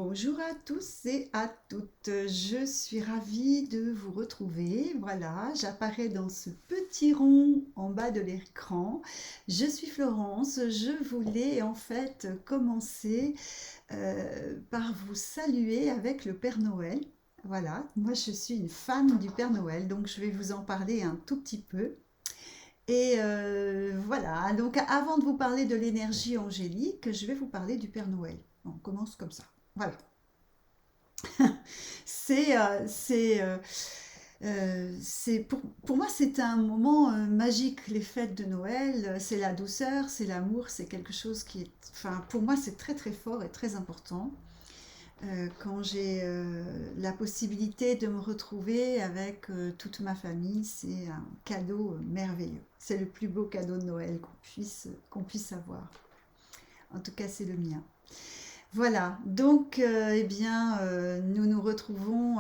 Bonjour à tous et à toutes, je suis ravie de vous retrouver. Voilà, j'apparais dans ce petit rond en bas de l'écran. Je suis Florence, je voulais en fait commencer par vous saluer avec le Père Noël. Voilà, moi je suis une fan du Père Noël, donc je vais vous en parler un tout petit peu. Et voilà, donc avant de vous parler de l'énergie angélique, je vais vous parler du Père Noël. On commence comme ça. Voilà. C'est pour moi, c'est un moment magique, les fêtes de Noël. C'est la douceur, c'est l'amour, c'est quelque chose qui est. Enfin, pour moi, c'est très très fort et très important. Quand j'ai la possibilité de me retrouver avec toute ma famille, c'est un cadeau merveilleux. C'est le plus beau cadeau de Noël qu'on puisse avoir. En tout cas, c'est le mien. Voilà, donc eh bien, nous nous retrouvons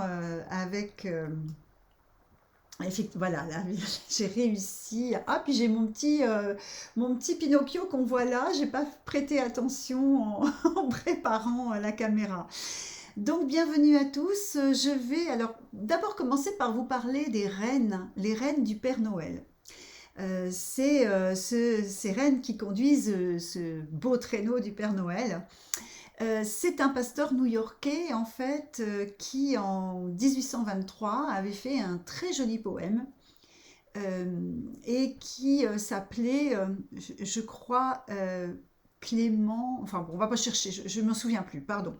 avec... voilà, là, j'ai réussi. Ah, puis j'ai mon petit Pinocchio qu'on voit là. J'ai pas prêté attention en préparant la caméra. Donc, bienvenue à tous. Je vais alors d'abord commencer par vous parler des reines, les reines du Père Noël. C'est ces reines qui conduisent ce beau traîneau du Père Noël. C'est un pasteur new-yorkais en fait qui en 1823 avait fait un très joli poème et qui s'appelait, je crois, Clément. Enfin bon, on va pas chercher, je ne m'en souviens plus, pardon.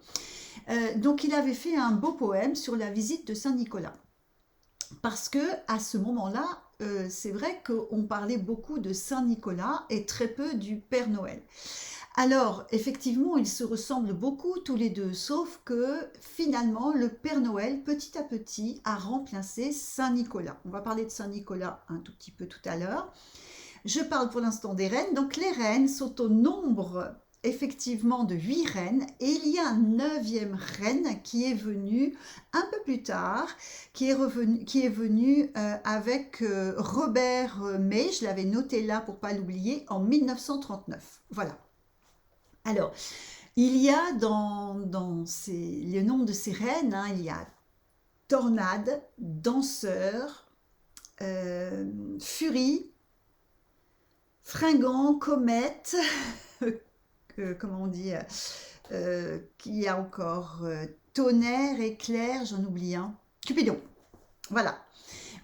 Donc il avait fait un beau poème sur la visite de Saint Nicolas parce que à ce moment-là, c'est vrai qu'on parlait beaucoup de Saint Nicolas et très peu du Père Noël. Alors, effectivement, ils se ressemblent beaucoup tous les deux, sauf que finalement, le Père Noël, petit à petit, a remplacé Saint Nicolas. On va parler de Saint Nicolas un tout petit peu tout à l'heure. Je parle pour l'instant des reines. Donc, les reines sont au nombre, effectivement, de 8 reines. Et il y a une 9e reine qui est venue un peu plus tard, qui est venue avec Robert May. Je l'avais noté là pour ne pas l'oublier, en 1939. Voilà. Alors, il y a le nom de ces reines, hein, il y a Tornade, Danseur, Furie, Fringant, Comète, comment on dit, qu'il y a encore Tonnerre, Éclair, j'en oublie un, Cupidon. Voilà.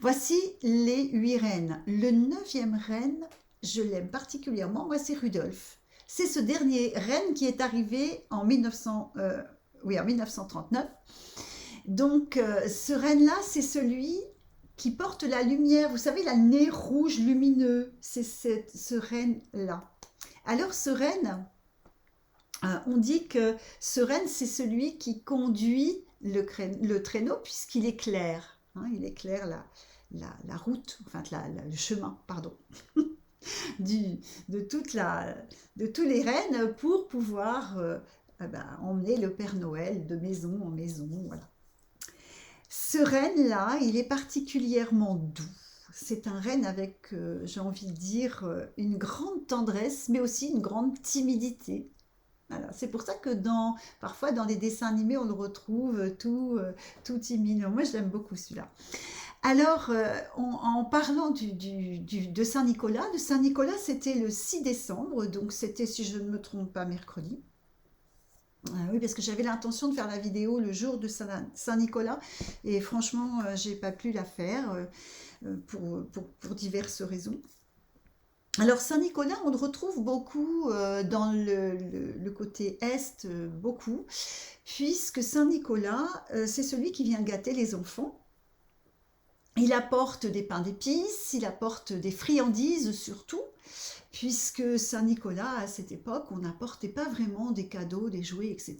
Voici les 8 reines. Le 9e reine, je l'aime particulièrement, moi c'est Rudolph. C'est ce dernier reine qui est arrivé en 1939. Donc, ce reine-là, c'est celui qui porte la lumière. Vous savez, le nez rouge lumineux, c'est ce reine-là. Alors, ce reine, on dit que ce reine, c'est celui qui conduit le traîneau puisqu'il éclaire. Hein, il éclaire la route, enfin le chemin, pardon. De tous les reines pour pouvoir emmener le Père Noël de maison en maison. Voilà. Ce renne-là, il est particulièrement doux. C'est un renne avec, j'ai envie de dire, une grande tendresse, mais aussi une grande timidité. Voilà. C'est pour ça que parfois dans les dessins animés, on le retrouve tout timide. Moi, je l'aime beaucoup celui-là. Alors, en parlant de Saint-Nicolas, c'était le 6 décembre, donc c'était, si je ne me trompe pas, mercredi. Oui, parce que j'avais l'intention de faire la vidéo le jour de Saint-Nicolas, et franchement, j'ai pas pu la faire pour diverses raisons. Alors, Saint-Nicolas, on le retrouve beaucoup dans le côté est, beaucoup, puisque Saint-Nicolas, c'est celui qui vient gâter les enfants. Il apporte des pains d'épices, il apporte des friandises surtout, puisque Saint-Nicolas, à cette époque, on n'apportait pas vraiment des cadeaux, des jouets, etc.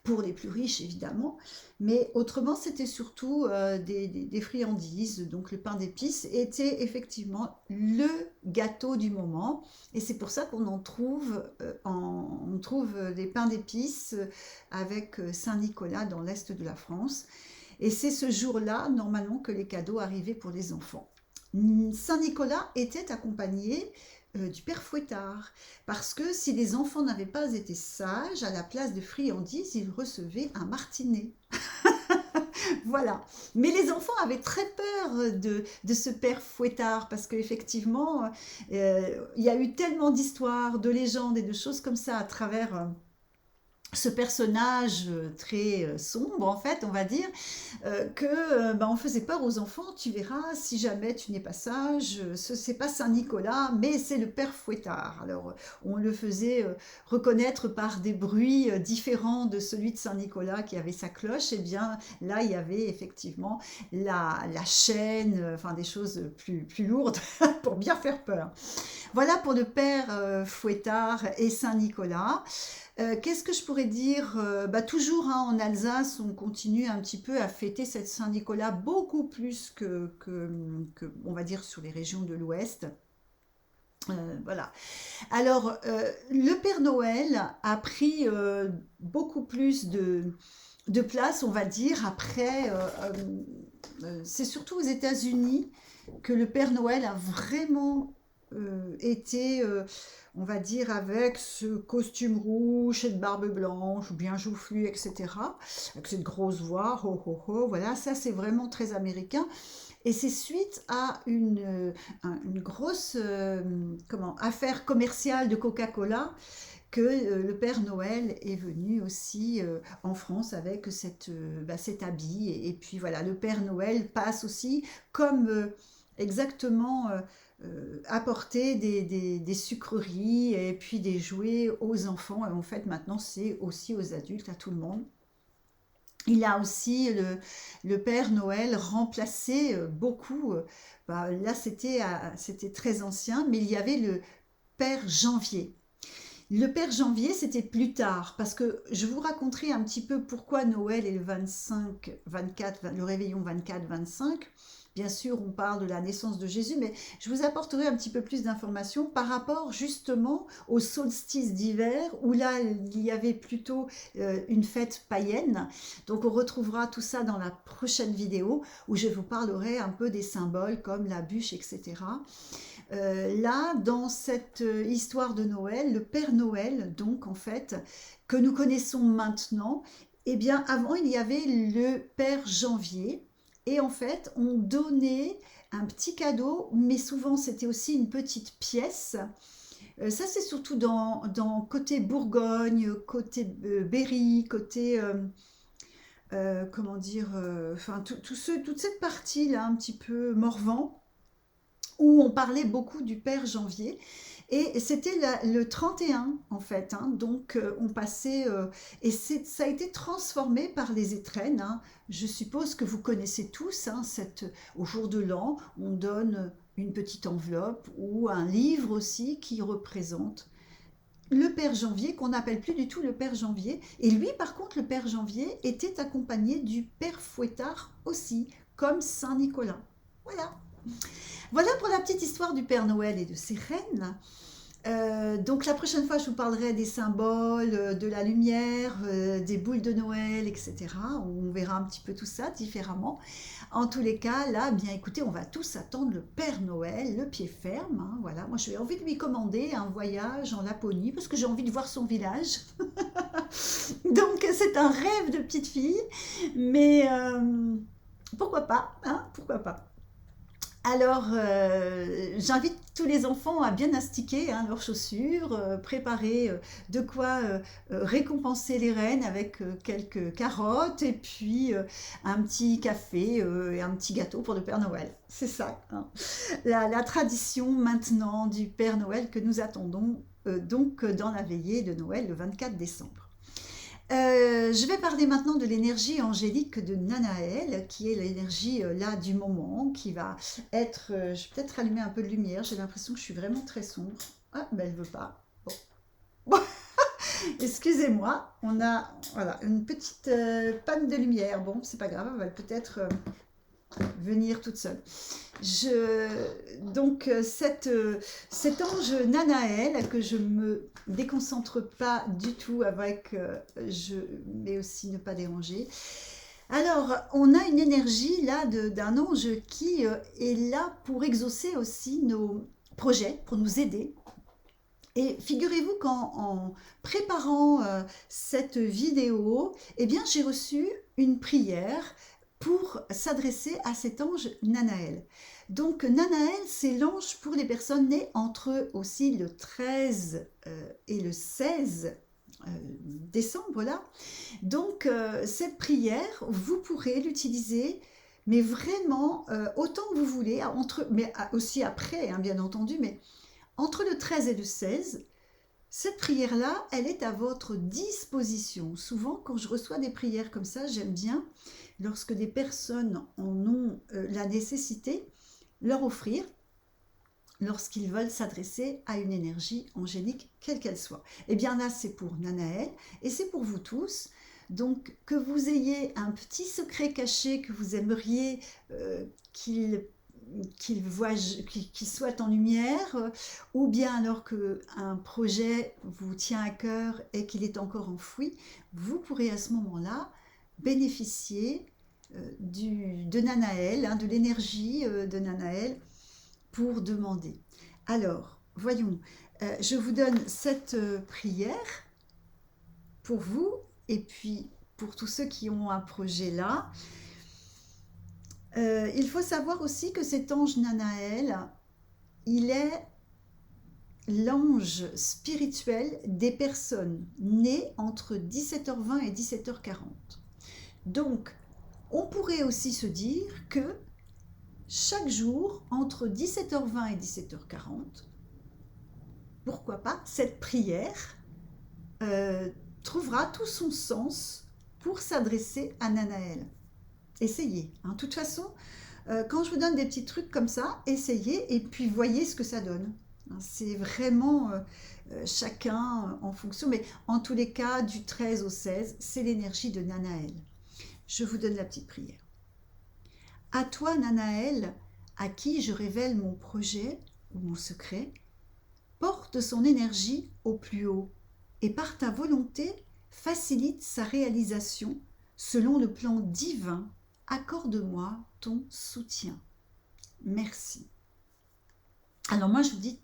Pour les plus riches, évidemment. Mais autrement, c'était surtout des friandises. Donc le pain d'épices était effectivement le gâteau du moment. Et c'est pour ça qu'on en trouve, on trouve des pains d'épices avec Saint-Nicolas dans l'est de la France. Et c'est ce jour-là, normalement, que les cadeaux arrivaient pour les enfants. Saint-Nicolas était accompagné du père Fouettard. Parce que si les enfants n'avaient pas été sages, à la place de friandises, ils recevaient un martinet. Voilà. Mais les enfants avaient très peur de ce père Fouettard parce qu'effectivement, il y a eu tellement d'histoires, de légendes et de choses comme ça à travers ce personnage très sombre, en fait, on va dire, on faisait peur aux enfants. Tu verras, si jamais tu n'es pas sage, c'est pas Saint-Nicolas, mais c'est le père Fouettard. Alors, on le faisait reconnaître par des bruits différents de celui de Saint-Nicolas qui avait sa cloche. Et bien, là, il y avait effectivement la chaîne, enfin des choses plus lourdes pour bien faire peur. Voilà pour le père Fouettard et Saint-Nicolas. Qu'est-ce que je pourrais dire? Toujours hein, en Alsace, on continue un petit peu à fêter cette Saint-Nicolas beaucoup plus on va dire, sur les régions de l'Ouest. Voilà. Alors, le Père Noël a pris beaucoup plus de place, on va dire, après. C'est surtout aux États-Unis que le Père Noël a vraiment été, on va dire, avec ce costume rouge, cette barbe blanche, ou bien joufflu, etc. Avec cette grosse voix, ho ho ho, voilà, ça c'est vraiment très américain. Et c'est suite à une grosse affaire commerciale de Coca-Cola que le Père Noël est venu aussi en France avec cet habit. Et puis voilà, le Père Noël passe aussi comme exactement apporter des sucreries et puis des jouets aux enfants. Et en fait, maintenant, c'est aussi aux adultes, à tout le monde. Il a aussi, le Père Noël, remplacé beaucoup. Là, c'était très ancien, mais il y avait le Père Janvier. Le Père Janvier, c'était plus tard, parce que je vous raconterai un petit peu pourquoi Noël est le 25, 24, le réveillon 24-25. Bien sûr, on parle de la naissance de Jésus, mais je vous apporterai un petit peu plus d'informations par rapport justement au solstice d'hiver, où là, il y avait plutôt une fête païenne. Donc, on retrouvera tout ça dans la prochaine vidéo, où je vous parlerai un peu des symboles comme la bûche, etc. Là, dans cette histoire de Noël, le Père Noël, donc en fait, que nous connaissons maintenant, eh bien, avant, il y avait le Père Janvier. Et en fait, on donnait un petit cadeau, mais souvent c'était aussi une petite pièce. Ça, c'est surtout dans côté Bourgogne, côté Berry, côté, comment dire, toute cette partie-là, un petit peu Morvan, où on parlait beaucoup du Père Janvier. Et c'était le 31 en fait, hein, donc on passait, ça a été transformé par les étrennes, hein. Je suppose que vous connaissez tous, hein, au jour de l'an, on donne une petite enveloppe ou un livre aussi qui représente le Père Janvier, qu'on n'appelle plus du tout le Père Janvier. Et lui, par contre, le Père Janvier était accompagné du Père Fouettard aussi, comme Saint-Nicolas. Voilà. Voilà pour la petite histoire du Père Noël et de ses reines. Donc la prochaine fois, je vous parlerai des symboles, de la lumière, des boules de Noël, etc. On verra un petit peu tout ça différemment. En tous les cas, là, bien écoutez, on va tous attendre le Père Noël, le pied ferme. Hein, voilà, moi j'ai envie de lui commander un voyage en Laponie parce que j'ai envie de voir son village. Donc c'est un rêve de petite fille, mais pourquoi pas, hein, pourquoi pas. Alors, j'invite tous les enfants à bien astiquer hein, leurs chaussures, préparer de quoi récompenser les reines avec quelques carottes et puis un petit café et un petit gâteau pour le Père Noël. C'est ça, hein. La tradition maintenant du Père Noël que nous attendons donc dans la veillée de Noël le 24 décembre. Je vais parler maintenant de l'énergie angélique de Nanaël, qui est l'énergie là du moment, qui va être... je vais peut-être allumer un peu de lumière, j'ai l'impression que je suis vraiment très sombre. Ah, ben elle veut pas. Bon. Excusez-moi, on a voilà, une petite panne de lumière. Bon, c'est pas grave, elle va peut-être venir toute seule. Donc cet ange Nanaël que je me déconcentre pas du tout avec, mais aussi ne pas déranger. Alors on a une énergie là d'un ange qui est là pour exaucer aussi nos projets, pour nous aider. Et figurez-vous en préparant cette vidéo, eh bien j'ai reçu une prière pour s'adresser à cet ange Nanaël. Donc Nanaël, c'est l'ange pour les personnes nées entre aussi le 13 et le 16 décembre là. Donc cette prière, vous pourrez l'utiliser, mais vraiment autant que vous voulez, mais aussi après, hein, bien entendu, mais entre le 13 et le 16, cette prière-là, elle est à votre disposition. Souvent, quand je reçois des prières comme ça, j'aime bien, lorsque des personnes en ont la nécessité, leur offrir, lorsqu'ils veulent s'adresser à une énergie angélique, quelle qu'elle soit. Eh bien là, c'est pour Nanaël, et c'est pour vous tous. Donc, que vous ayez un petit secret caché que vous aimeriez qu'il soit en lumière, ou bien alors qu'un projet vous tient à cœur et qu'il est encore enfoui, vous pourrez à ce moment-là bénéficier de Nanaël, hein, de l'énergie de Nanaël pour demander. Alors, voyons, je vous donne cette prière pour vous et puis pour tous ceux qui ont un projet là. Il faut savoir aussi que cet ange Nanaël, il est l'ange spirituel des personnes nées entre 17h20 et 17h40. Donc, on pourrait aussi se dire que chaque jour, entre 17h20 et 17h40, pourquoi pas, cette prière trouvera tout son sens pour s'adresser à Nanaël. Essayez. Hein. De toute façon, quand je vous donne des petits trucs comme ça, essayez et puis voyez ce que ça donne. Hein, c'est vraiment chacun en fonction, mais en tous les cas, du 13 au 16, c'est l'énergie de Nanaël. Je vous donne la petite prière. À toi, Nanaël, à qui je révèle mon projet ou mon secret, porte son énergie au plus haut et par ta volonté, facilite sa réalisation selon le plan divin. Accorde-moi ton soutien. Merci. Alors moi, je vous dis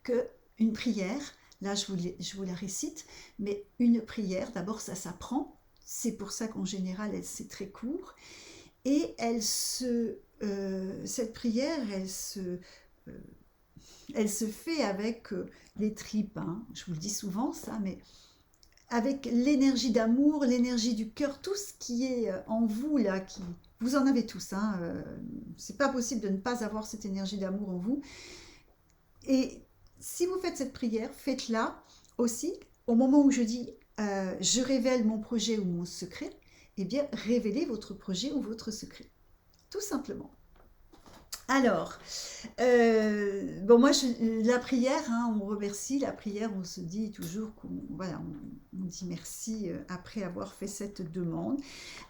qu'une prière, là je vous la récite, mais une prière, d'abord ça s'apprend, c'est pour ça qu'en général c'est très court, et cette prière, elle se fait avec les tripes, hein. Je vous le dis souvent ça, mais avec l'énergie d'amour, l'énergie du cœur, tout ce qui est en vous là, vous en avez tous, hein, c'est pas possible de ne pas avoir cette énergie d'amour en vous. Et si vous faites cette prière, faites-la aussi au moment où je dis je révèle mon projet ou mon secret, eh bien révélez votre projet ou votre secret, tout simplement. Alors, bon moi, la prière, hein, on remercie, la prière, on se dit toujours qu'on dit merci après avoir fait cette demande.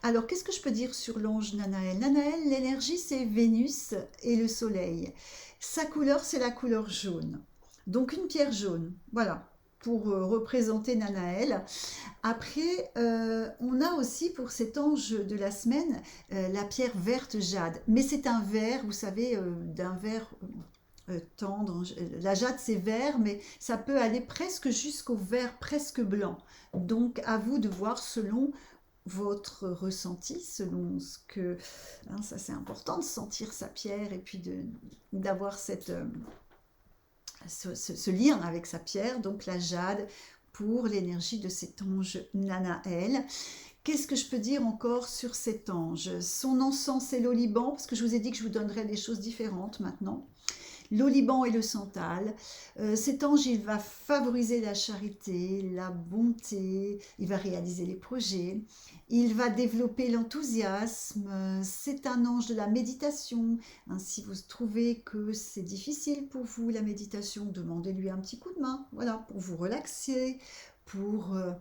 Alors, qu'est-ce que je peux dire sur l'ange Nanaël? Nanaël, l'énergie, c'est Vénus et le soleil. Sa couleur, c'est la couleur jaune. Donc, une pierre jaune, voilà, pour représenter Nanaël. Après, on a aussi pour cet ange de la semaine la pierre verte jade. Mais c'est un vert, vous savez, d'un vert tendre. La jade, c'est vert, mais ça peut aller presque jusqu'au vert presque blanc. Donc, à vous de voir selon votre ressenti, selon ce que... Hein, ça, c'est important de sentir sa pierre et puis d'avoir ce lien avec sa pierre, donc la jade, pour l'énergie de cet ange Nanaël. Qu'est-ce que je peux dire encore sur cet ange? Son encens, c'est l'oliban, parce que je vous ai dit que je vous donnerais des choses différentes maintenant. L'oliban et le santal. Cet ange, il va favoriser la charité, la bonté, il va réaliser les projets, il va développer l'enthousiasme. C'est un ange de la méditation. Hein, si vous trouvez que c'est difficile pour vous la méditation, demandez-lui un petit coup de main, voilà, pour vous relaxer, en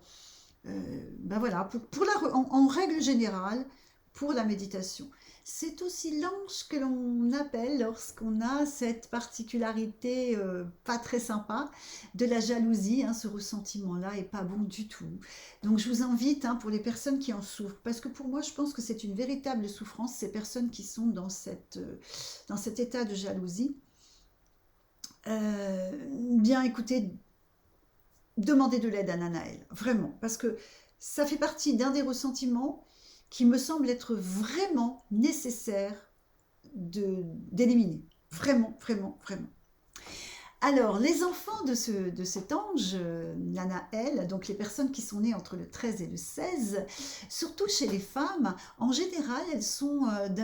règle générale, pour la méditation. C'est aussi l'ange que l'on appelle, lorsqu'on a cette particularité pas très sympa, de la jalousie, hein, ce ressentiment-là est pas bon du tout. Donc je vous invite, hein, pour les personnes qui en souffrent, parce que pour moi je pense que c'est une véritable souffrance, ces personnes qui sont dans cet état de jalousie. Bien écoutez, demandez de l'aide à Nanaël, vraiment, parce que ça fait partie d'un des ressentiments qui me semble être vraiment nécessaire d'éliminer. Vraiment, vraiment, vraiment. Alors, les enfants de cet ange, Nanaël, donc les personnes qui sont nées entre le 13 et le 16, surtout chez les femmes, en général, elles sont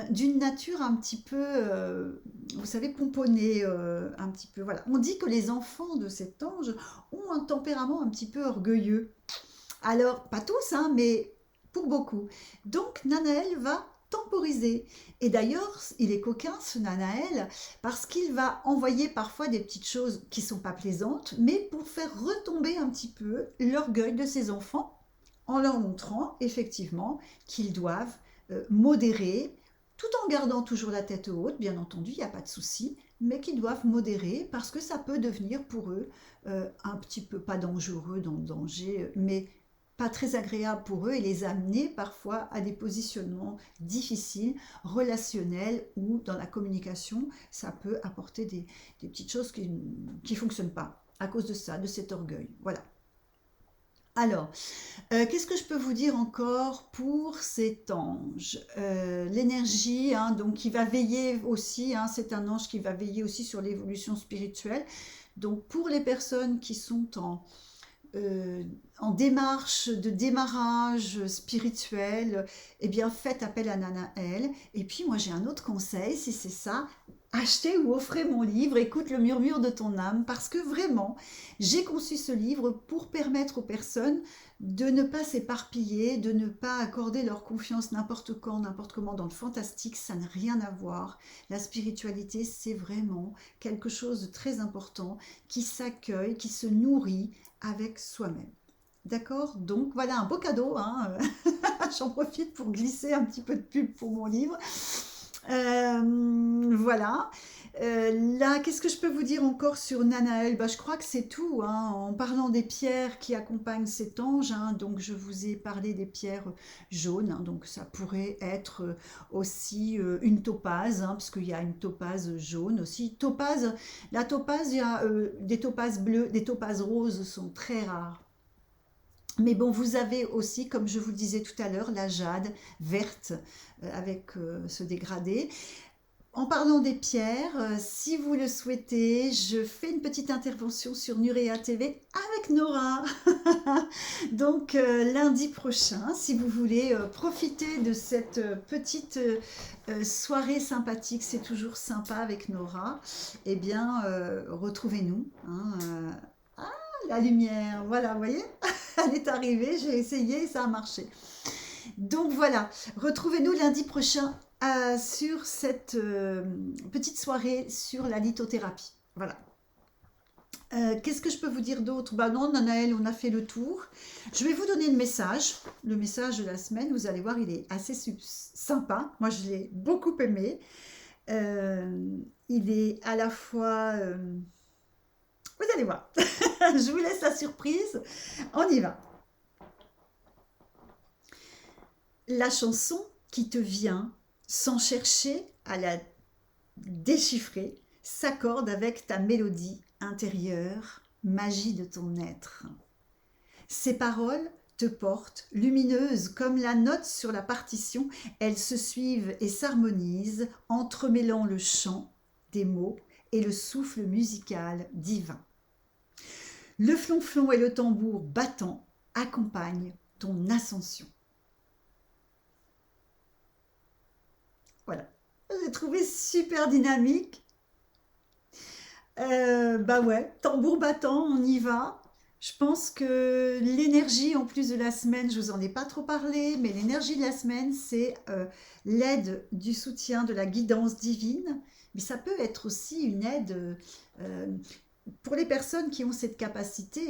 d'une nature un petit peu, vous savez, pomponnée, un petit peu, voilà. On dit que les enfants de cet ange ont un tempérament un petit peu orgueilleux. Alors, pas tous, hein, mais pour beaucoup. Donc, Nanaël va temporiser. Et d'ailleurs, il est coquin, ce Nanaël, parce qu'il va envoyer parfois des petites choses qui sont pas plaisantes, mais pour faire retomber un petit peu l'orgueil de ses enfants, en leur montrant effectivement qu'ils doivent modérer, tout en gardant toujours la tête haute, bien entendu, il n'y a pas de souci, mais qu'ils doivent modérer parce que ça peut devenir pour eux un petit peu, pas dangereux dans le danger, mais pas très agréable pour eux et les amener parfois à des positionnements difficiles, relationnels ou dans la communication, ça peut apporter des petites choses qui ne fonctionnent pas à cause de ça, de cet orgueil. Voilà. Alors, qu'est-ce que je peux vous dire encore pour cet ange? L'énergie, hein, donc qui va veiller aussi, hein, c'est un ange qui va veiller aussi sur l'évolution spirituelle. Donc pour les personnes qui sont en démarche de démarrage spirituel, eh bien faites appel à Nanaël. Et puis moi j'ai un autre conseil, si c'est ça, achetez ou offrez mon livre, écoute le murmure de ton âme, parce que vraiment, j'ai conçu ce livre pour permettre aux personnes de ne pas s'éparpiller, de ne pas accorder leur confiance n'importe quand, n'importe comment dans le fantastique, ça n'a rien à voir. La spiritualité, c'est vraiment quelque chose de très important qui s'accueille, qui se nourrit avec soi-même. D'accord? Donc voilà un beau cadeau, hein. J'en profite pour glisser un petit peu de pub pour mon livre. Voilà. Là, qu'est-ce que je peux vous dire encore sur Nanaël? Je crois que c'est tout, hein. En parlant des pierres qui accompagnent cet ange, hein, donc je vous ai parlé des pierres jaunes, hein, donc ça pourrait être aussi une topaze, hein, parce qu'il y a une topaze jaune aussi. Topaze, la topaze, il y a des topazes bleues, des topazes roses sont très rares. Mais bon, vous avez aussi, comme je vous le disais tout à l'heure, la jade verte avec ce dégradé. En parlant des pierres, si vous le souhaitez, je fais une petite intervention sur Nurea TV avec Nora. Donc lundi prochain, si vous voulez profiter de cette petite soirée sympathique, c'est toujours sympa avec Nora, eh bien retrouvez-nous. Hein, la lumière, voilà, vous voyez, elle est arrivée, j'ai essayé et ça a marché. Donc voilà, retrouvez-nous lundi prochain sur cette petite soirée sur la lithothérapie. Voilà. Qu'est-ce que je peux vous dire d'autre? Non, Nanaël, on a fait le tour. Je vais vous donner le message de la semaine. Vous allez voir, il est assez sympa. Moi, je l'ai beaucoup aimé. Il est à la fois... vous allez voir. Je vous laisse la surprise. On y va. La chanson qui te vient sans chercher à la déchiffrer s'accorde avec ta mélodie intérieure, magie de ton être. Ces paroles te portent, lumineuses comme la note sur la partition, elles se suivent et s'harmonisent, entremêlant le chant des mots et le souffle musical divin. Le flonflon et le tambour battant accompagnent ton ascension. Voilà, j'ai trouvé super dynamique. Ouais, tambour battant, on y va. Je pense que l'énergie, en plus de la semaine, je vous en ai pas trop parlé, mais l'énergie de la semaine, c'est l'aide du soutien, de la guidance divine. Mais ça peut être aussi une aide pour les personnes qui ont cette capacité.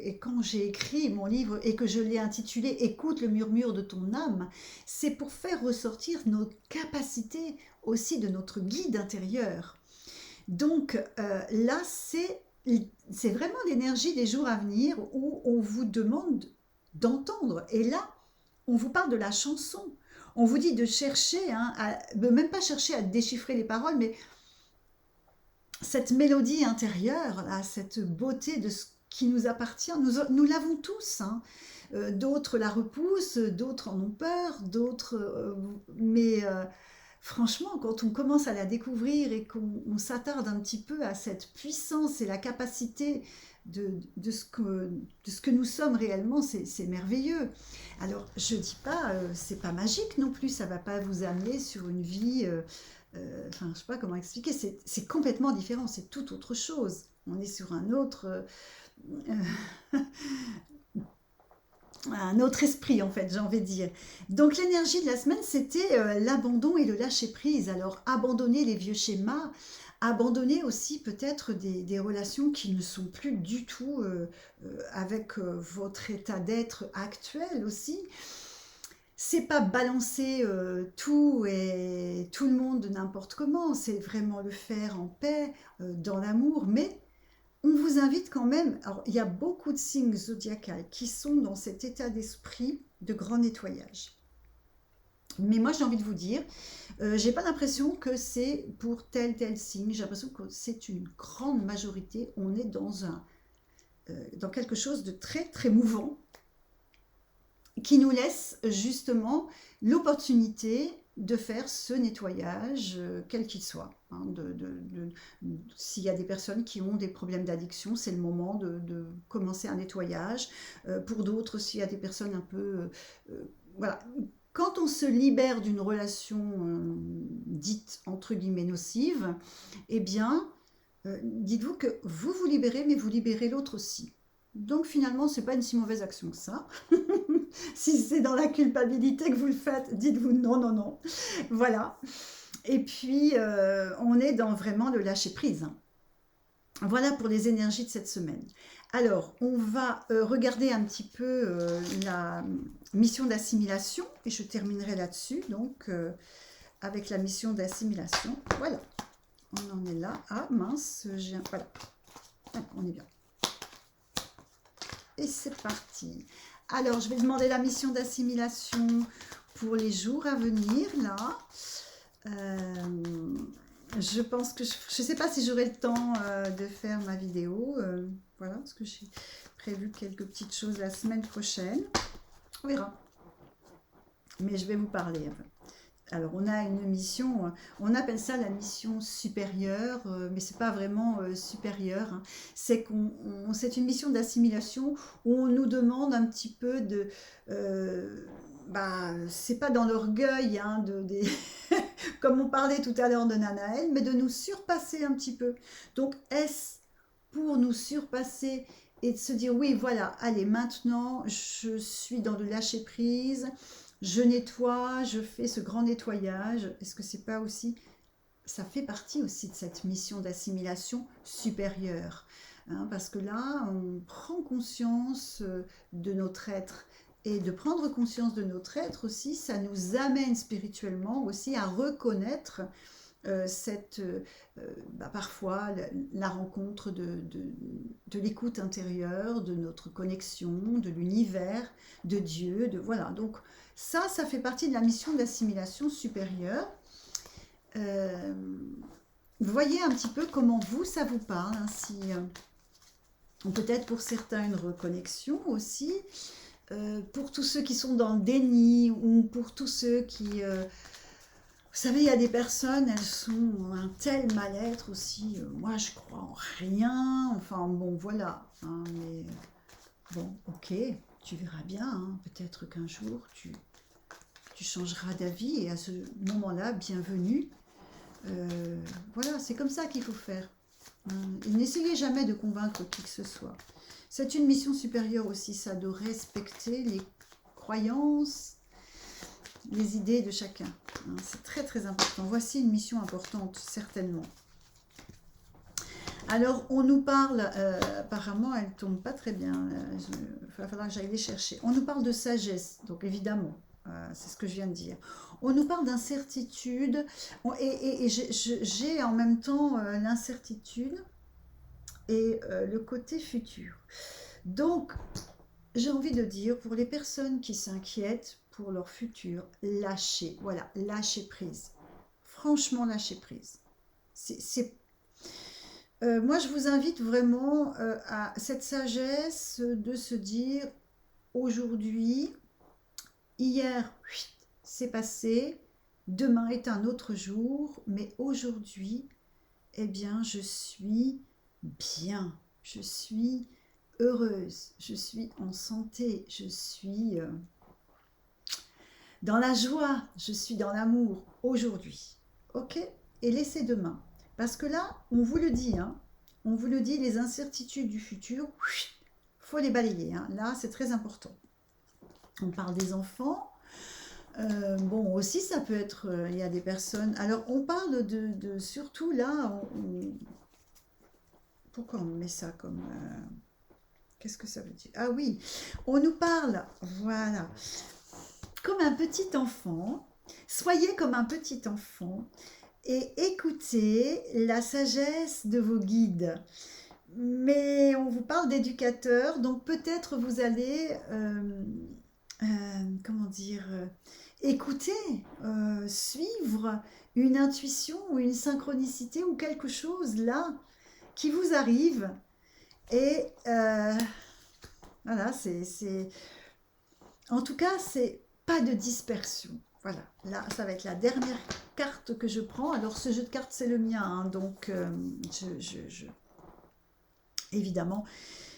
Et quand j'ai écrit mon livre et que je l'ai intitulé « Écoute le murmure de ton âme », c'est pour faire ressortir nos capacités aussi de notre guide intérieur. Donc là, c'est vraiment l'énergie des jours à venir où on vous demande d'entendre. Et là, on vous parle de la chanson. On vous dit de chercher, hein, même pas chercher à déchiffrer les paroles, mais cette mélodie intérieure, là, cette beauté de ce qui nous appartient. Nous l'avons tous, hein. D'autres la repoussent, d'autres en ont peur, mais franchement, quand on commence à la découvrir et qu'on s'attarde un petit peu à cette puissance et la capacité de ce que nous sommes réellement, c'est merveilleux. Alors, je dis pas, c'est pas magique non plus, ça va pas vous amener sur une vie, enfin, je sais pas comment expliquer, c'est complètement différent, c'est tout autre chose. On est sur un autre esprit en fait, j'ai envie de dire. Donc l'énergie de la semaine, c'était l'abandon et le lâcher prise. Alors abandonner les vieux schémas, abandonner aussi peut-être des relations qui ne sont plus du tout avec votre état d'être actuel aussi. C'est pas balancer tout et tout le monde n'importe comment, c'est vraiment le faire en paix, dans l'amour, mais on vous invite quand même, alors il y a beaucoup de signes zodiacaux qui sont dans cet état d'esprit de grand nettoyage. Mais moi j'ai envie de vous dire, j'ai pas l'impression que c'est pour tel signe, j'ai l'impression que c'est une grande majorité, on est dans quelque chose de très très mouvant qui nous laisse justement l'opportunité de faire ce nettoyage, quel qu'il soit. Hein, s'il y a des personnes qui ont des problèmes d'addiction, c'est le moment de commencer un nettoyage. Pour d'autres, s'il y a des personnes un peu... voilà. Quand on se libère d'une relation dite entre guillemets nocive, eh bien, dites-vous que vous vous libérez, mais vous libérez l'autre aussi. Donc finalement, c'est pas une si mauvaise action que ça. Si c'est dans la culpabilité que vous le faites, dites-vous non, non, non. Voilà. Et puis, on est dans vraiment le lâcher prise. Voilà pour les énergies de cette semaine. Alors, on va regarder un petit peu la mission d'assimilation et je terminerai là-dessus, donc avec la mission d'assimilation. Voilà, on en est là. Ah mince, voilà, on est bien. Et c'est parti. Alors, je vais demander la mission d'assimilation pour les jours à venir, là. Je pense que je ne sais pas si j'aurai le temps de faire ma vidéo. Voilà, parce que j'ai prévu quelques petites choses la semaine prochaine. On verra. Mais je vais vous parler. Alors, on a une mission, on appelle ça la mission supérieure, mais c'est pas vraiment supérieur. Hein. C'est une mission d'assimilation où on nous demande un petit peu de... c'est pas dans l'orgueil, hein, comme on parlait tout à l'heure de Nanaël, mais de nous surpasser un petit peu. Donc, est-ce pour nous surpasser et de se dire, oui, voilà, allez, maintenant, je suis dans le lâcher-prise, je nettoie, je fais ce grand nettoyage. Est-ce que c'est pas aussi, ça fait partie aussi de cette mission d'assimilation supérieure, hein, parce que là, on prend conscience de notre être. Et de prendre conscience de notre être aussi, ça nous amène spirituellement aussi à reconnaître parfois la rencontre de l'écoute intérieure, de notre connexion, de l'univers, de Dieu, voilà. Donc ça fait partie de la mission d'assimilation supérieure. Vous voyez un petit peu comment ça vous parle, hein, peut-être pour certains une reconnexion aussi, pour tous ceux qui sont dans le déni ou pour tous ceux qui... vous savez, il y a des personnes, elles sont un tel mal-être aussi. Moi, je crois en rien. Enfin, bon, voilà. Hein, mais bon, ok, tu verras bien. Hein, peut-être qu'un jour, tu changeras d'avis. Et à ce moment-là, bienvenue. Voilà, c'est comme ça qu'il faut faire. Hein, et n'essayez jamais de convaincre qui que ce soit. C'est une mission supérieure aussi, ça, de respecter les croyances, les idées de chacun. Hein, c'est très très important. Voici une mission importante, certainement. Alors, on nous parle, apparemment, elle ne tombe pas très bien. Il va falloir que j'aille les chercher. On nous parle de sagesse, donc évidemment, c'est ce que je viens de dire. On nous parle d'incertitude, et j'ai en même temps l'incertitude et le côté futur. Donc, j'ai envie de dire, pour les personnes qui s'inquiètent pour leur futur, lâchez, voilà, lâchez prise. Franchement, lâchez prise. Moi, je vous invite vraiment à cette sagesse de se dire aujourd'hui, hier, c'est passé, demain est un autre jour, mais aujourd'hui, eh bien, je suis bien, je suis heureuse, je suis en santé, je suis dans la joie, je suis dans l'amour aujourd'hui. Ok? Et laissez demain. Parce que là, on vous le dit, hein, on vous le dit, les incertitudes du futur, faut les balayer. Hein. Là, c'est très important. On parle des enfants. Bon, aussi, ça peut être, il y a des personnes. Alors, on parle surtout là. Pourquoi on met ça comme qu'est-ce que ça veut dire? Ah oui, on nous parle, voilà, comme un petit enfant. Soyez comme un petit enfant et écoutez la sagesse de vos guides. Mais on vous parle d'éducateurs, donc peut-être vous allez, comment dire, écouter, suivre une intuition ou une synchronicité ou quelque chose là qui vous arrive. Et voilà, en tout cas, c'est pas de dispersion. Voilà, là, ça va être la dernière carte que je prends. Alors, ce jeu de cartes, c'est le mien, hein, donc évidemment,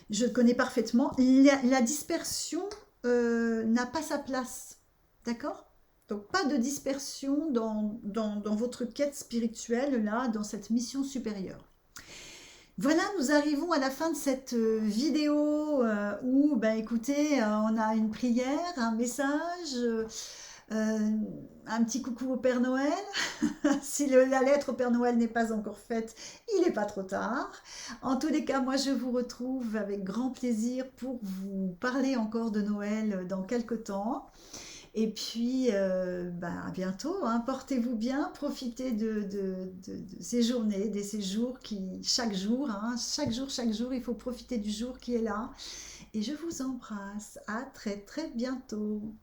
je le connais parfaitement. La dispersion n'a pas sa place, d'accord? Donc, pas de dispersion dans votre quête spirituelle, là, dans cette mission supérieure. Voilà, nous arrivons à la fin de cette vidéo où, ben, écoutez, on a une prière, un message, un petit coucou au Père Noël. Si la lettre au Père Noël n'est pas encore faite, il n'est pas trop tard. En tous les cas, moi, je vous retrouve avec grand plaisir pour vous parler encore de Noël dans quelques temps. Et puis, à bientôt, hein. Portez-vous bien, profitez de ces journées, des séjours qui, chaque jour, hein, chaque jour, il faut profiter du jour qui est là. Et je vous embrasse. À très, très bientôt.